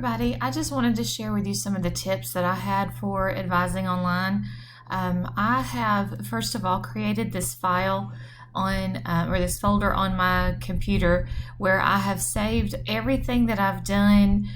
everybody, I just wanted to share with you some of the tips that I had for advising online. I have, first of all, created this file on or this folder on my computer where I have saved everything that I've done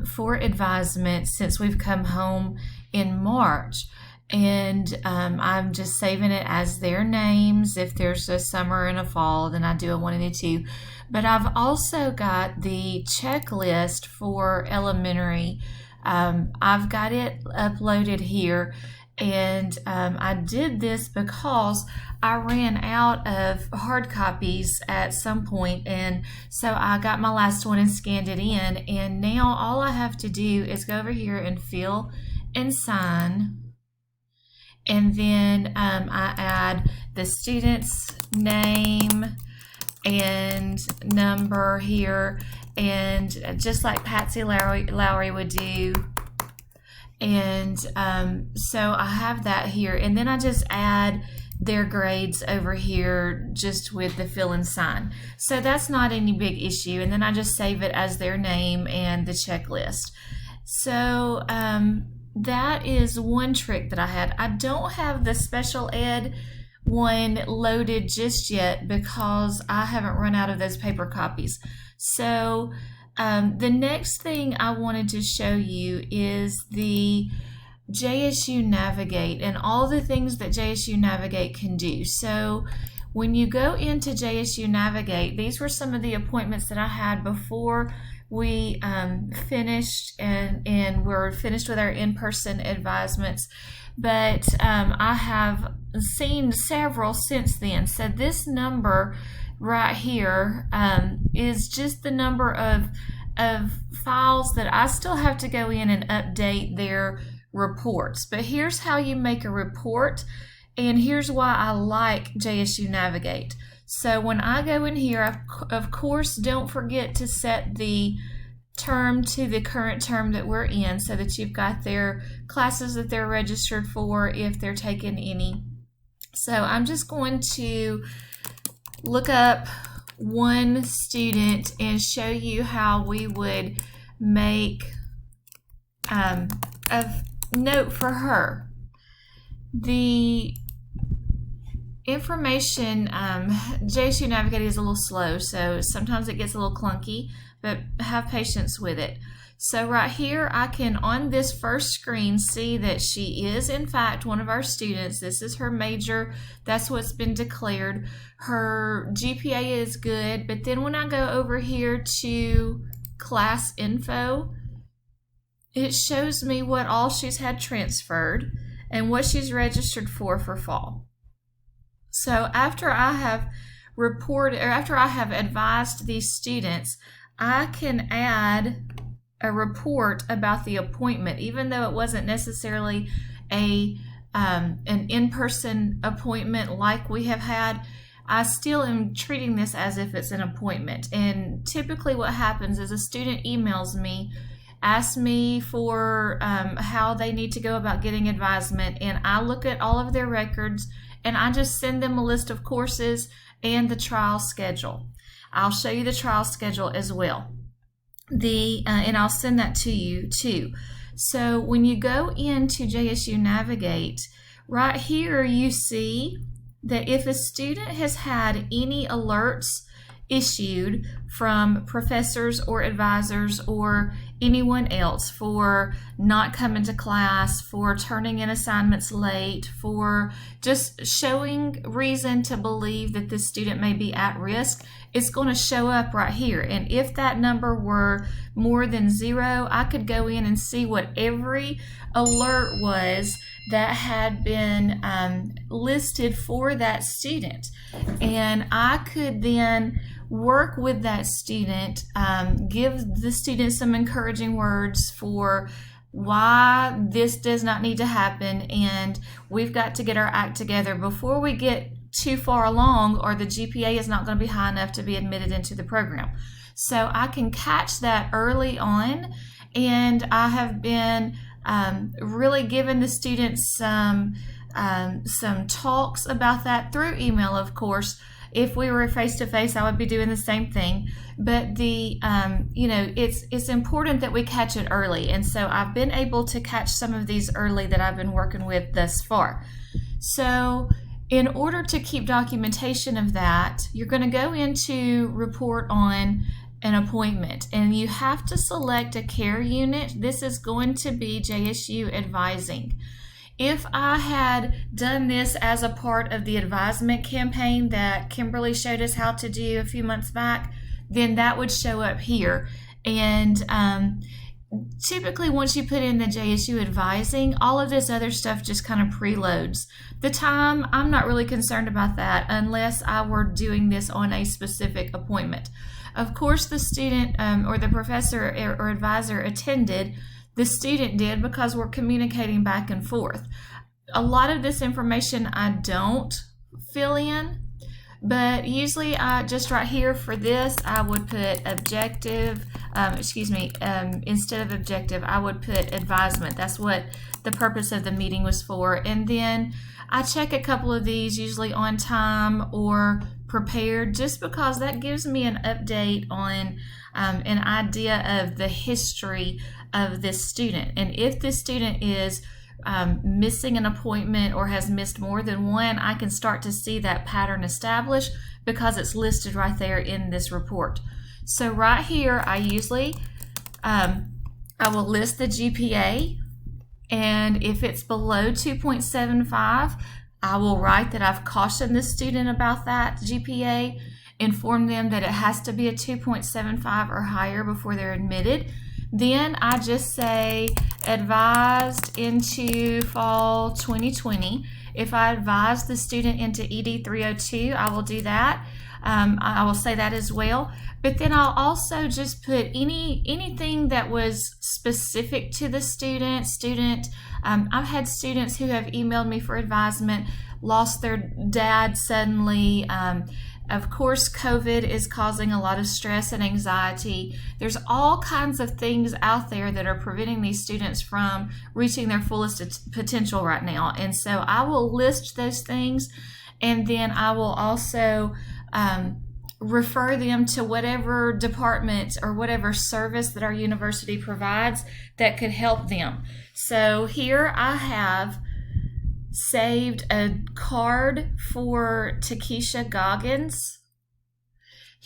for advisement since we've come home in March. And I'm just saving it as their names. If there's a summer and a fall, then I do a 1 and a 2. But I've also got the checklist for elementary. I've got it uploaded here. And I did this because I ran out of hard copies at some point, and so I got my last one and scanned it in, and now all I have to do is go over here and fill and sign, and then I add the student's name and number here, and just like Patsy Lowry would do. And so I have that here, and then I just add their grades over here just with the fill and sign. So that's not any big issue, and then I just save it as their name and the checklist. So that is one trick that I had. I don't have the special ed one loaded just yet because I haven't run out of those paper copies. So the next thing I wanted to show you is the JSU Navigate and all the things that JSU Navigate can do. So when you go into JSU Navigate, these were some of the appointments that I had before we finished and we're finished with our in-person advisements. But I have seen several since then. So this number right here is just the number of files that I still have to go in and update their reports. But here's how you make a report, and here's why I like JSU Navigate. So when I go in here, of course, don't forget to set the term to the current term that we're in so that you've got their classes that they're registered for if they're taking any. So I'm just going to look up one student and show you how we would make a note for her. The information, JSU Navigate is a little slow, so sometimes it gets a little clunky, but have patience with it. So right here, I can, on this first screen, see that she is, in fact, one of our students. This is her major. That's what's been declared. Her GPA is good, but then when I go over here to class info, it shows me what all she's had transferred and what she's registered for fall. So after I have reported, or after I have advised these students, I can add a report about the appointment, even though it wasn't necessarily an in-person appointment like we have had. I still am treating this as if it's an appointment. And typically what happens is a student emails me, asks me for how they need to go about getting advisement, and I look at all of their records and I just send them a list of courses and the trial schedule. I'll show you the trial schedule as well. And I'll send that to you too. So when you go into JSU Navigate, right here you see that if a student has had any alerts issued from professors or advisors or anyone else for not coming to class, for turning in assignments late, for just showing reason to believe that this student may be at risk, it's going to show up right here. And if that number were more than 0, I could go in and see what every alert was that had been listed for that student. And I could then work with that student, give the student some encouraging words for why this does not need to happen, and we've got to get our act together before we get too far along, or the GPA is not going to be high enough to be admitted into the program. So I can catch that early on, and I have been really giving the students some talks about that through email, of course, If we were face to face, I would be doing the same thing. But it's important that we catch it early. And so I've been able to catch some of these early that I've been working with thus far. So in order to keep documentation of that, you're going to go into report on an appointment, and you have to select a care unit. This is going to be JSU advising. If I had done this as a part of the advisement campaign that Kimberly showed us how to do a few months back, then that would show up here. And typically once you put in the JSU advising, all of this other stuff just kind of preloads. The time, I'm not really concerned about that unless I were doing this on a specific appointment. Of course, the student or the professor or advisor attended. The student did because we're communicating back and forth. A lot of this information I don't fill in, but usually just right here for this, I would put objective, instead of objective, I would put advisement. That's what the purpose of the meeting was for. And then I check a couple of these, usually on time or prepared, just because that gives me an update on an idea of the history of this student. And if this student is missing an appointment or has missed more than one, I can start to see that pattern established because it's listed right there in this report. So right here, I usually, I will list the GPA, and if it's below 2.75, I will write that I've cautioned the student about that GPA, inform them that it has to be a 2.75 or higher before they're admitted. Then I just say advised into fall 2020. If I advise the student into ED 302, I will do that. I will say that as well. But then I'll also just put anything that was specific to the student. I've had students who have emailed me for advisement, lost their dad suddenly. Of course, COVID is causing a lot of stress and anxiety. There's all kinds of things out there that are preventing these students from reaching their fullest potential right now. And so I will list those things, and then I will also refer them to whatever department or whatever service that our university provides that could help them. So here I have saved a card for Takesha Goggins,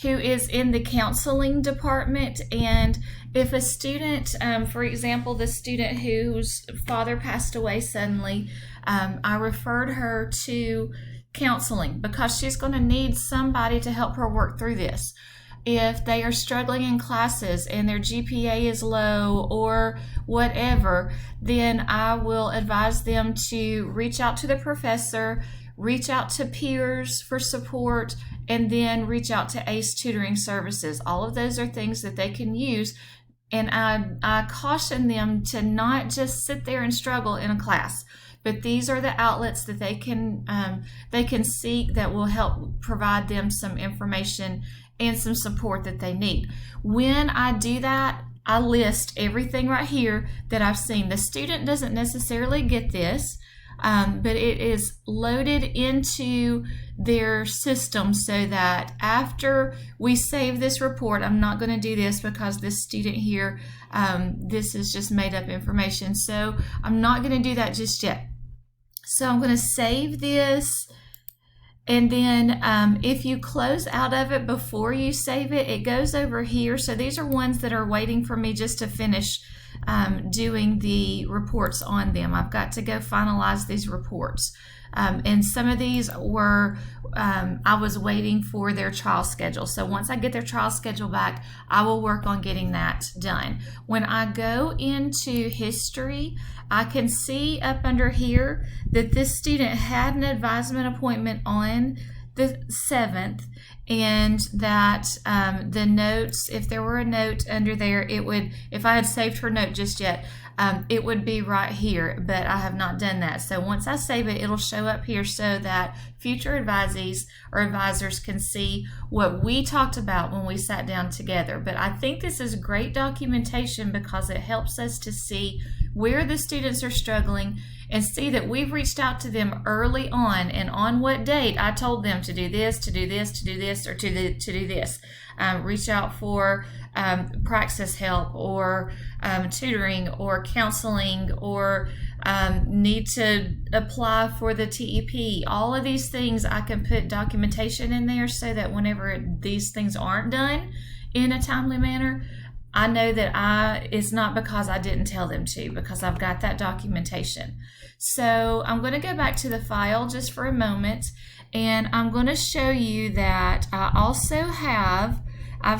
who is in the counseling department. And if a student, for example, the student whose father passed away suddenly, I referred her to counseling because she's going to need somebody to help her work through this. If they are struggling in classes and their GPA is low or whatever, then I will advise them to reach out to the professor, reach out to peers for support, and then reach out to ACE tutoring services. All of those are things that they can use. And I caution them to not just sit there and struggle in a class, but these are the outlets that they can seek that will help provide them some information and some support that they need. When I do that, I list everything right here that I've seen. The student doesn't necessarily get this, but it is loaded into their system so that after we save this report, I'm not going to do this because this student here, this is just made up information. So I'm not going to do that just yet. So I'm going to save this. And then if you close out of it before you save it, it goes over here. So these are ones that are waiting for me just to finish doing the reports on them. I've got to go finalize these reports. And some of these were, I was waiting for their trial schedule. So once I get their trial schedule back, I will work on getting that done. When I go into history, I can see up under here that this student had an advisement appointment on the 7th, and that the notes, if there were a note under there, it would, if I had saved her note just yet, it would be right here, but I have not done that. So once I save it, it'll show up here so that future advisees or advisors can see what we talked about when we sat down together. But I think this is great documentation because it helps us to see where the students are struggling, and see that we've reached out to them early on, and on what date I told them to do this, to do this, to do this, or to do this. Reach out for praxis help, or tutoring, or counseling, or need to apply for the TEP. All of these things I can put documentation in there so that whenever these things aren't done in a timely manner, I know that it's not because I didn't tell them to, because I've got that documentation. So I'm going to go back to the file just for a moment, and I'm going to show you that I've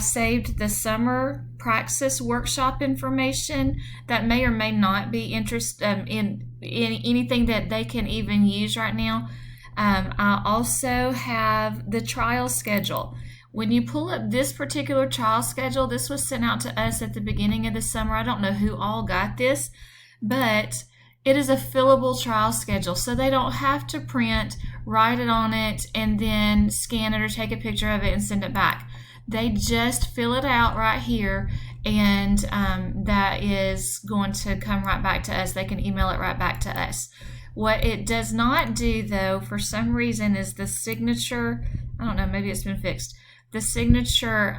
saved the summer praxis workshop information that may or may not be interested in anything that they can even use right now. I also have the trial schedule. When you pull up this particular trial schedule, this was sent out to us at the beginning of the summer. I don't know who all got this, but it is a fillable trial schedule, so they don't have to print, write it on it, and then scan it or take a picture of it and send it back. They just fill it out right here, and that is going to come right back to us. They can email it right back to us. What it does not do, though, for some reason, is the signature. I don't know, maybe it's been fixed. The signature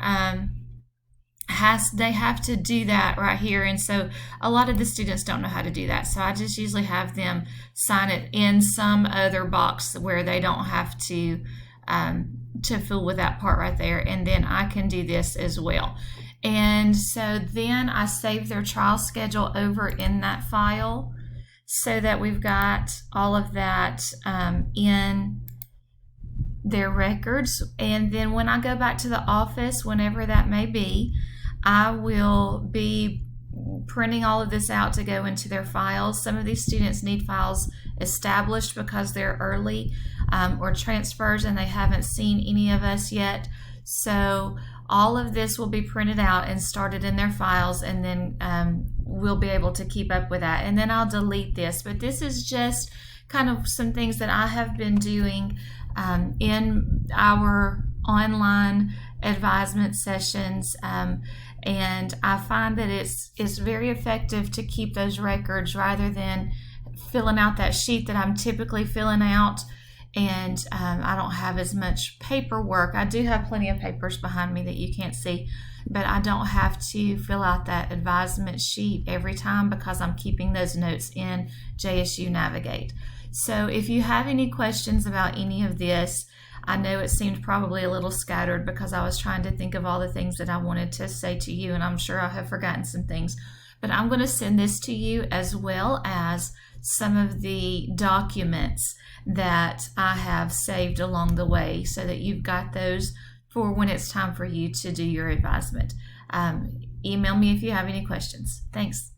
they have to do that right here, and so a lot of the students don't know how to do that. So I just usually have them sign it in some other box where they don't have to fill with that part right there, and then I can do this as well. And so then I save their trial schedule over in that file so that we've got all of that in their records. And then when I go back to the office, whenever that may be, I will be printing all of this out to go into their files. Some of these students need files established because they're early or transfers and they haven't seen any of us yet. So all of this will be printed out and started in their files, and then we'll be able to keep up with that. And then I'll delete this. But this is just kind of some things that I have been doing in our online advisement sessions, and I find that it's very effective to keep those records rather than filling out that sheet that I'm typically filling out, and I don't have as much paperwork. I do have plenty of papers behind me that you can't see, but I don't have to fill out that advisement sheet every time because I'm keeping those notes in JSU Navigate. So if you have any questions about any of this, I know it seemed probably a little scattered because I was trying to think of all the things that I wanted to say to you, and I'm sure I have forgotten some things. But I'm going to send this to you as well as some of the documents that I have saved along the way so that you've got those for when it's time for you to do your advisement. Email me if you have any questions. Thanks.